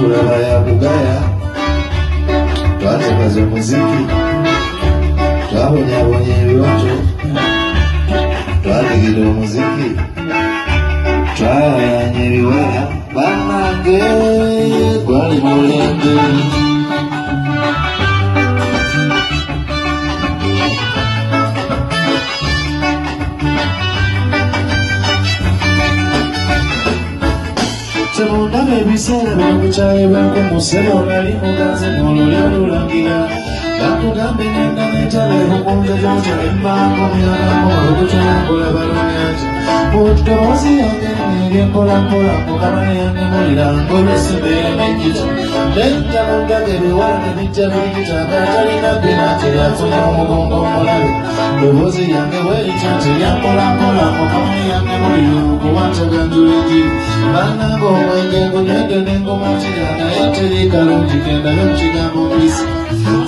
kulaba ya kugaya twatekaze muziki twabonyabonya ebyoto twadigira omuziki twayayanya ebiwala bannange gwali mulembe Sebundaba ebiseera byakucaye bankumusebo nali mugaze n'olulyo olulangira bakugambe ngenda netale okunze gyotya emmango myalamu olukutambula balunyanji muddoboozi yange neryempolampola mukama yange mulira ng'olusembeera n'ejjita nejja mundaba ebiwala ne bijja birigita ng'atalina binati yafunye omugongo omulabe ddoboozi yange bwerita nti lyampolampola mukama yange mulira okuwantaganjula ejjiri bannange omwenge ngunywedde n'engoma ntira naye teri kalungi gendayo mukigambo mbisi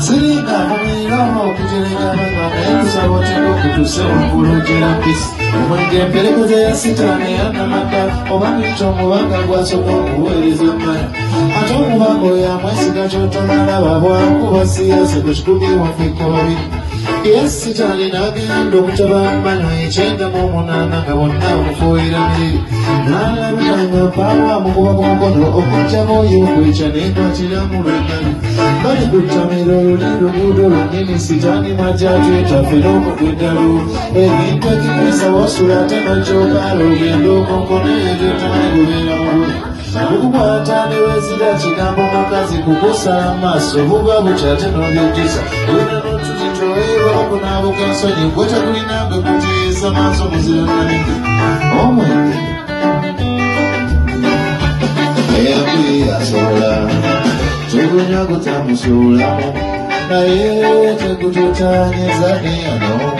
siringa mumiriramu okutereka abanga naye tusaba oteka okutuse okulojera mpisi omwenge emperekoze ya sitaani yanamata oba mitta omubanga gwasooka okuweereza emmaya ate omubanga oyo amwesiga kyotomalaba bwankuba siyase bwekikumi waffe babiri yesitaani n'agenda okutabambana ekyenda mu omunaana nga bonna omufuuyira miriri n'alabikanga mpaawa mukuba ku mukono okujjamu oyo okweca n'ekwatiramu lwennalu bali kuttamira oluli luguudo lwennyini sitaani mwajjatwetaffe n'omugweddalu ebintu ekikwisa wasula ate n'okyokaala ogenda okonkona ebyetamanyi gubeera mubuli okukwata ne wezira kigambo mukazi kukusala mu maaso buba bukyate n'obyojjisa olina n'otutitoeerwa okunaabuka ensonyi gwe tegulinange kuteesa maaso muzira nalingi omwenge eyakuli asobola tugunya kutamusuulamu naye tekututaanyeza neyano